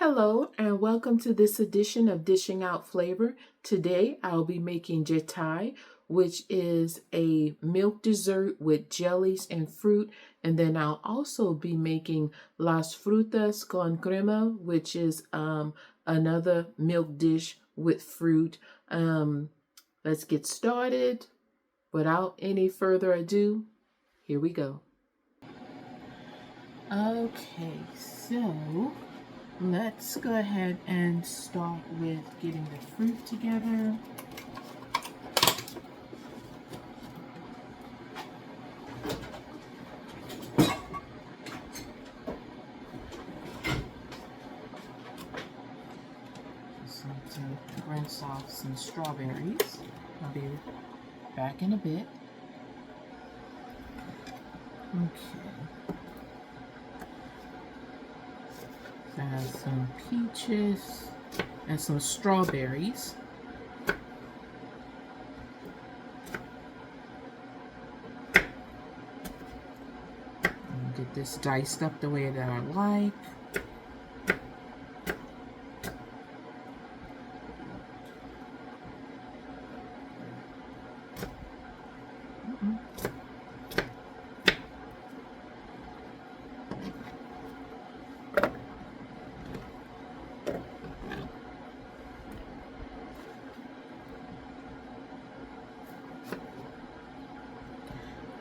Hello and welcome to this edition of Dishing Out Flavor. Today I'll be making Chè Thái, which is a milk dessert with jellies and fruit. And then I'll also be making Las Frutas con Crema, which is another milk dish with fruit. Let's get started. Without any further ado, here we go. Okay, so let's go ahead and start with getting the fruit together. Just need to rinse off some strawberries. I'll be back in a bit. Okay. I have some peaches and some strawberries. Get this diced up the way that I like.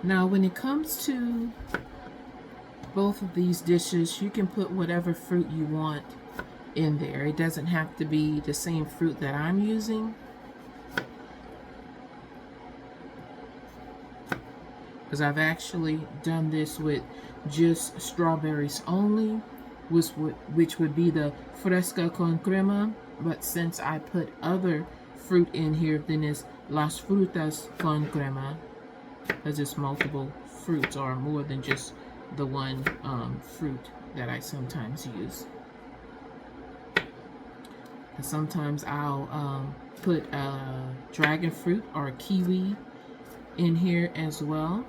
Now, when it comes to both of these dishes, you can put whatever fruit you want in there. It doesn't have to be the same fruit that I'm using. Because I've actually done this with just strawberries only, which would be the fresca con crema. But since I put other fruit in here, then it's las frutas con crema. Because it's multiple fruits or more than just the one fruit that I sometimes use. And sometimes I'll put dragon fruit or kiwi in here as well.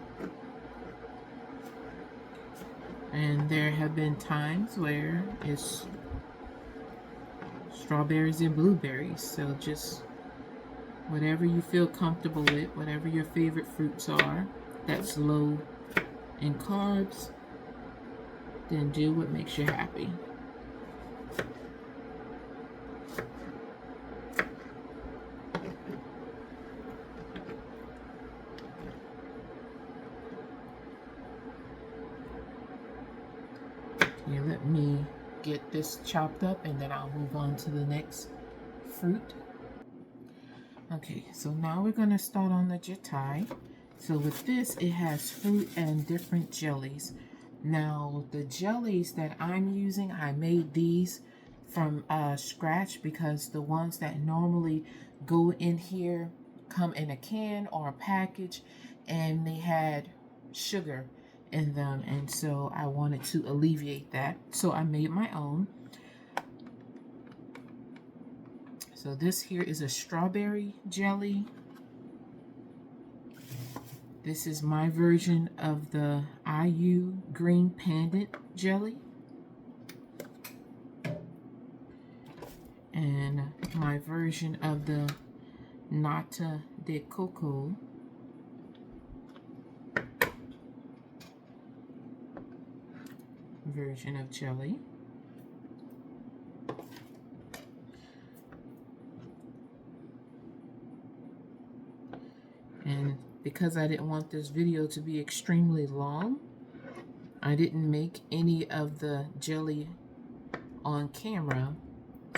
And there have been times where it's strawberries and blueberries. So just whatever you feel comfortable with, whatever your favorite fruits are, that's low in carbs, then do what makes you happy. Okay, let me get this chopped up and then I'll move on to the next fruit. Okay, so now we're going to start on the Chè Thái. So with this, it has fruit and different jellies. Now, the jellies that I'm using, I made these from scratch because the ones that normally go in here come in a can or a package, and they had sugar in them, and so I wanted to alleviate that. So I made my own. So this here is a strawberry jelly. This is my version of the IU green pandan jelly. And my version of the nata de coco version of jelly. And because I didn't want this video to be extremely long, I didn't make any of the jelly on camera.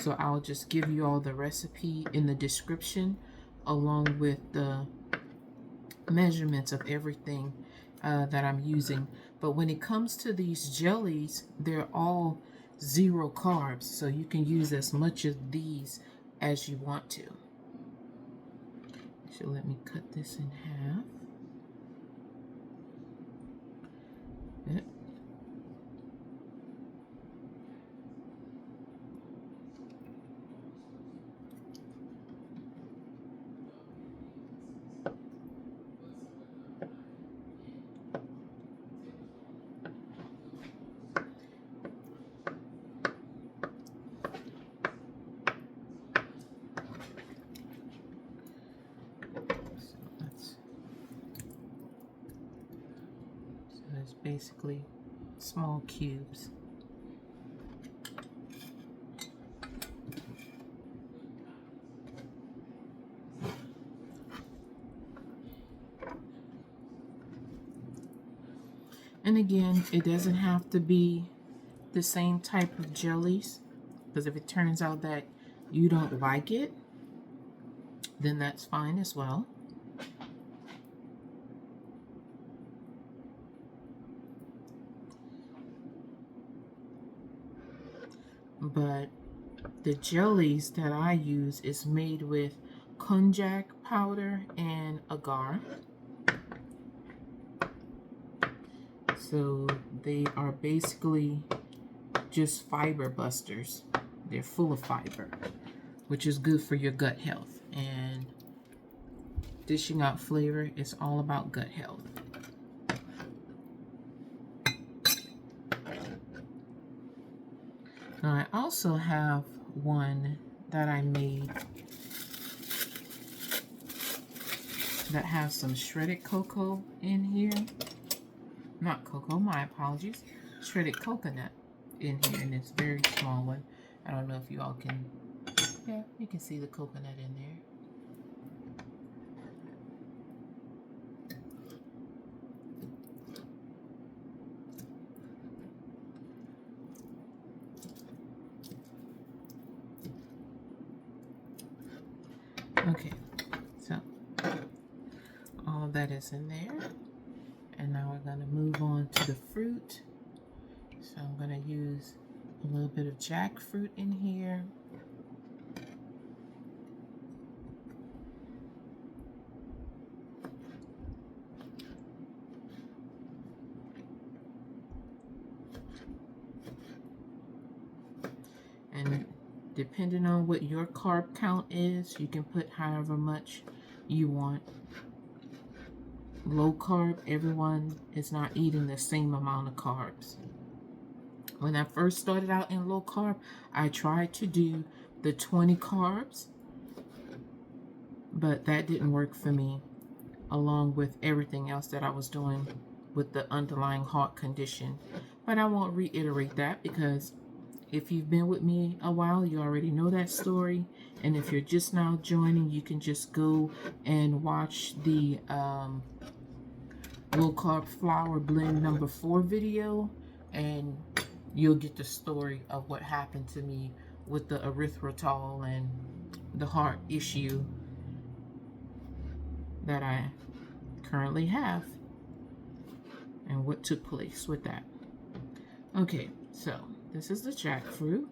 So I'll just give you all the recipe in the description along with the measurements of everything that I'm using. But when it comes to these jellies, they're all 0 carbs. So you can use as much of these as you want to. So let me cut this in half. Yep. basically small cubes. And again, it doesn't have to be the same type of jellies, because if it turns out that you don't like it, then that's fine as well. But the jellies that I use is made with konjac powder and agar. So they are basically just fiber busters. They're full of fiber, which is good for your gut health. And dishing out flavor is all about gut health. Now I also have one that I made that has some shredded cocoa in here. Not cocoa, my apologies. Shredded coconut in here, and it's a very small one. I don't know if you all can, yeah, you can see the coconut in there. Okay, so all of that is in there. And now we're going to move on to the fruit. So I'm going to use a little bit of jackfruit in here. And depending on what your carb count is, you can put however much you want. Low carb, everyone is not eating the same amount of carbs. When I first started out in low carb, I tried to do the 20 carbs, but that didn't work for me, along with everything else that I was doing with the underlying heart condition. But I won't reiterate that, because if you've been with me a while, you already know that story. And if you're just now joining, you can just go and watch the low carb flour blend number 4 video, and you'll get the story of what happened to me with the erythritol and the heart issue that I currently have, and what took place with that. Okay, so this is the jackfruit.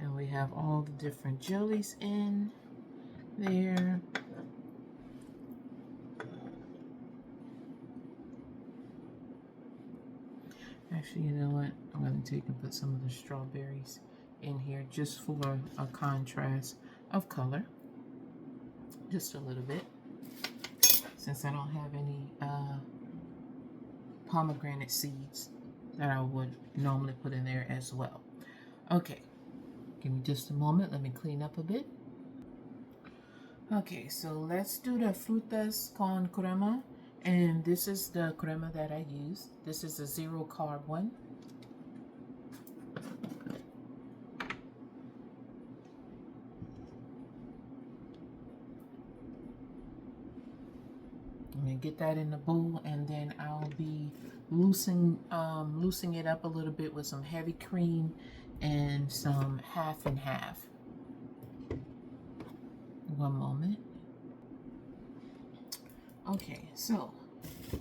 And we have all the different jellies in there. Actually, you know what? I'm going to take and put some of the strawberries in here just for a contrast of color. Just a little bit. Since I don't have any pomegranate seeds that I would normally put in there as well. Okay, give me just a moment. Let me clean up a bit. Okay, so let's do the Frutas con Crema. And this is the crema that I use. This is a 0 carb one. I'm gonna get that in the bowl, and then I'll be loosening it up a little bit with some heavy cream and some half and half. One moment. Okay, so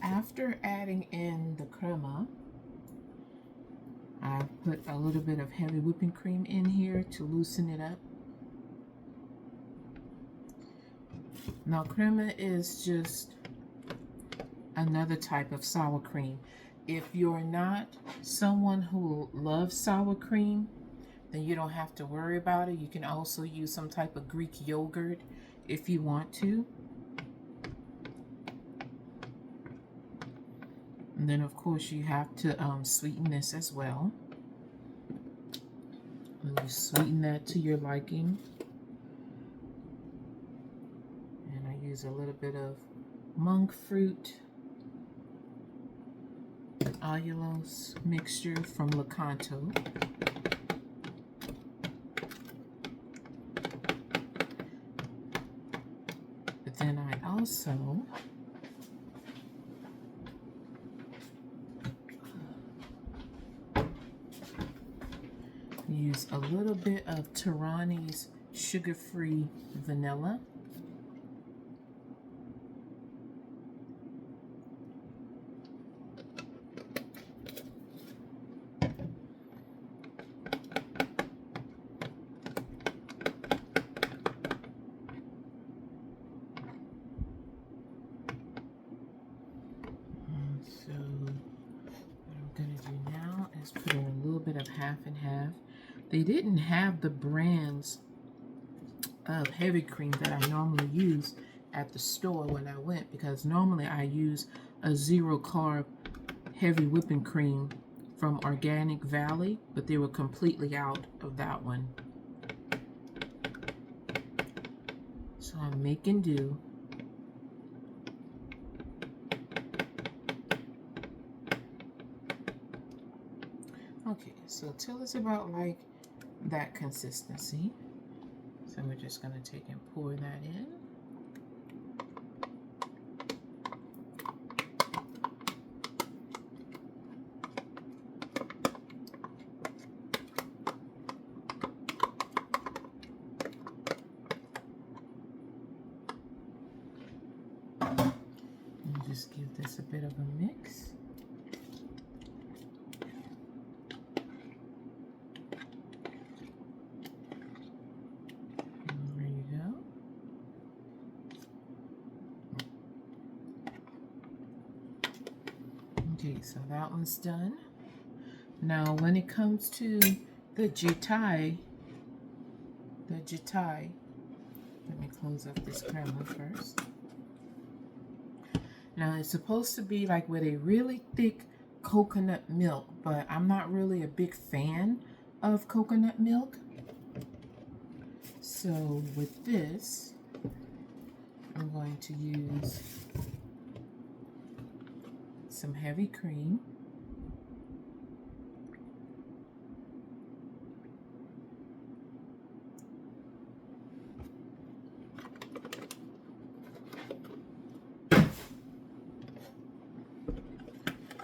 after adding in the crema, I put a little bit of heavy whipping cream in here to loosen it up. Now, crema is just another type of sour cream. If you're not someone who loves sour cream, then you don't have to worry about it. You can also use some type of Greek yogurt if you want to. And then, of course, you have to sweeten this as well. And you sweeten that to your liking. use a little bit of monk fruit allulose mixture from Lakanto. But then I also use a little bit of Torani's sugar-free vanilla. So what I'm going to do now is put in a little bit of half and half. They didn't have the brands of heavy cream that I normally use at the store when I went, because normally I use a 0-carb heavy whipping cream from Organic Valley, but they were completely out of that one. So I'm making do. Okay, so till it's about like that consistency. So we're just going to take and pour that in. And just give this a bit of a mix. Okay, so that one's done. Now, when it comes to the Chè Thái, let me close up this Crema first. Now, it's supposed to be like with a really thick coconut milk, but I'm not really a big fan of coconut milk. So with this, I'm going to use some heavy cream.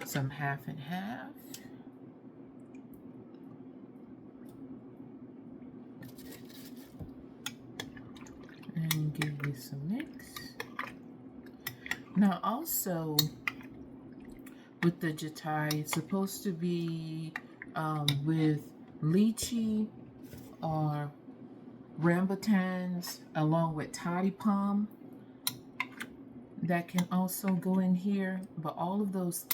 Some half and half. And give this a mix. Now also, with the Chè Thái, it's supposed to be with lychee or rambutans along with toddy palm. That can also go in here, but all of those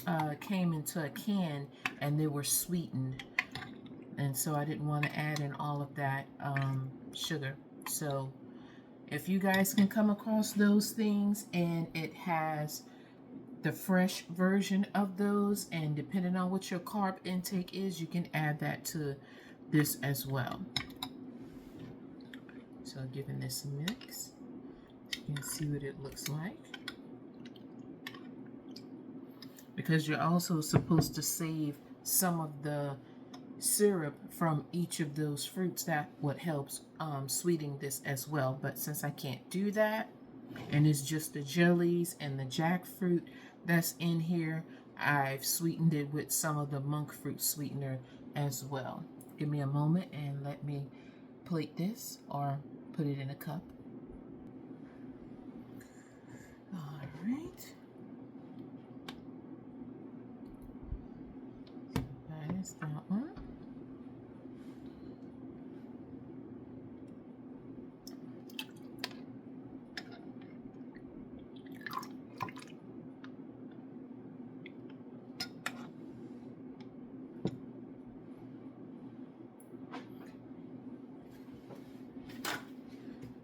came into a can and they were sweetened, and so I didn't want to add in all of that sugar. So if you guys can come across those things and it has the fresh version of those, and depending on what your carb intake is, you can add that to this as well. So giving this a mix, you can see what it looks like. Because you're also supposed to save some of the syrup from each of those fruits, that what helps sweetening this as well. But since I can't do that, and it's just the jellies and the jackfruit that's in here, I've sweetened it with some of the monk fruit sweetener as well. Give me a moment and let me plate this or put it in a cup. All right. So that is that one.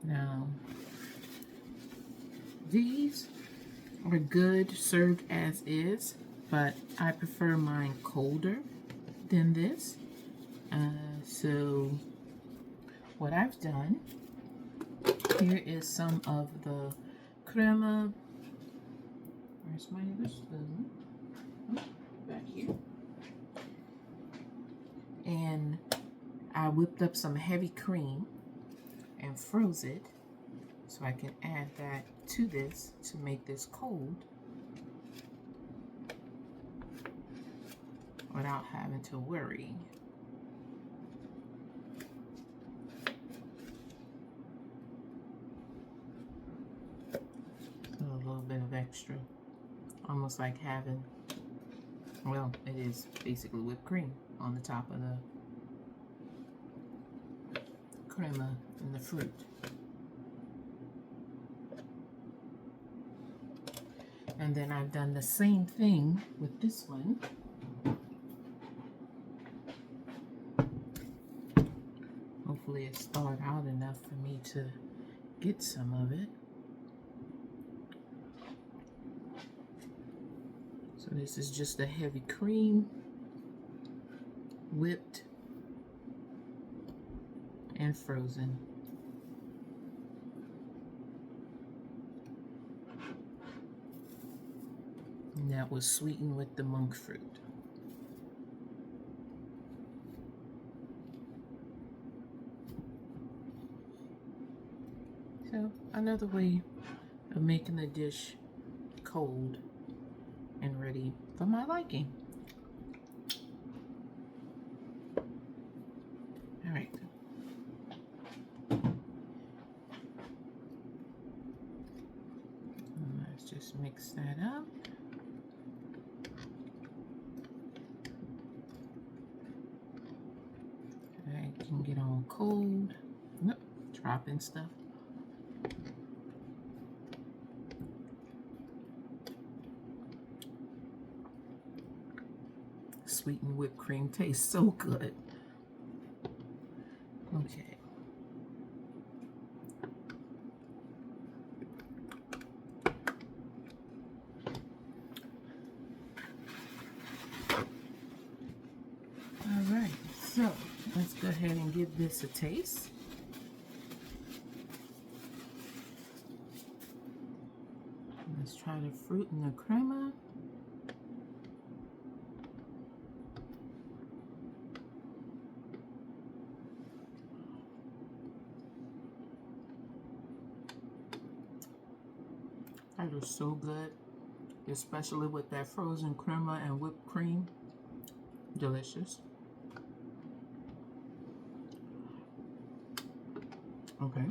Now, these are good served as is, but I prefer mine colder than this. So what I've done, here is some of the crema. Where's my other spoon? Oh, back here. And I whipped up some heavy cream and froze it so I can add that to this to make this cold without having to worry. So a little bit of extra, almost like having, well, it is basically whipped cream on the top of the crema and the fruit. And then I've done the same thing with this one. Hopefully it's thawed out enough for me to get some of it. So this is just a heavy cream, whipped and frozen. And that was sweetened with the monk fruit. So another way of making the dish cold and ready for my liking. All right. Let's just mix that up. I can get all cold. Nope, dropping stuff. Sweetened whipped cream tastes so good. Okay. All right, so let's go ahead and give this a taste. Let's try the fruit and the crema. That is so good, especially with that frozen crema and whipped cream. Delicious. Okay,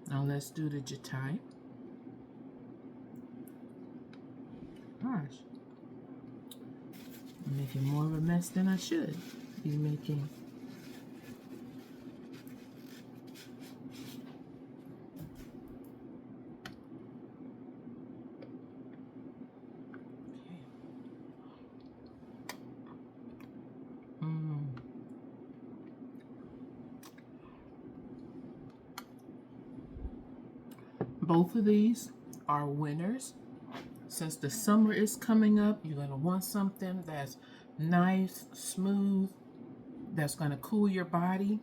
now let's do the Chè Thái. Gosh, I'm making more of a mess than I should be making. Both of these are winners. Since the summer is coming up, you're going to want something that's nice, smooth, that's going to cool your body.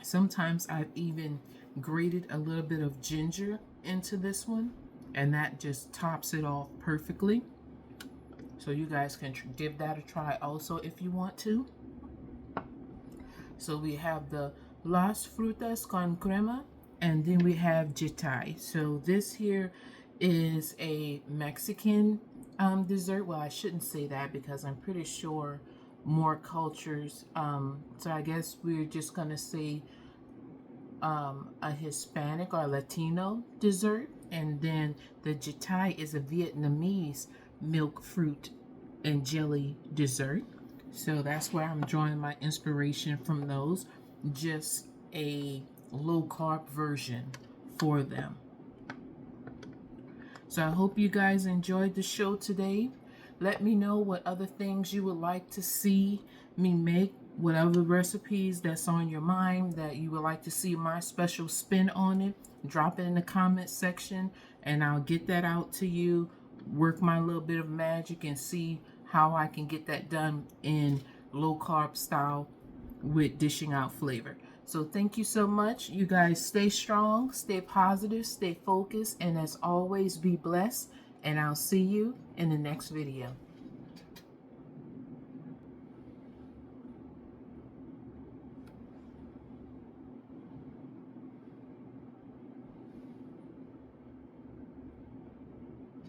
Sometimes I've even grated a little bit of ginger into this one, and that just tops it off perfectly. So you guys can give that a try also if you want to. So we have the Las Frutas con Crema, and then we have Chè Thái. So this here is a Mexican dessert. Well, I shouldn't say that because I'm pretty sure more cultures. So I guess we're just gonna say a Hispanic or Latino dessert. And then the Chè Thái is a Vietnamese milk, fruit, and jelly dessert. So that's where I'm drawing my inspiration from those. Just a low-carb version for them. So I hope you guys enjoyed the show today. Let me know what other things you would like to see me make, whatever recipes that's on your mind that you would like to see my special spin on it. Drop it in the comment section and I'll get that out to you, work my little bit of magic and see how I can get that done in low-carb style with dishing out flavor. So thank you so much. You guys stay strong, stay positive, stay focused, and as always, be blessed. And I'll see you in the next video.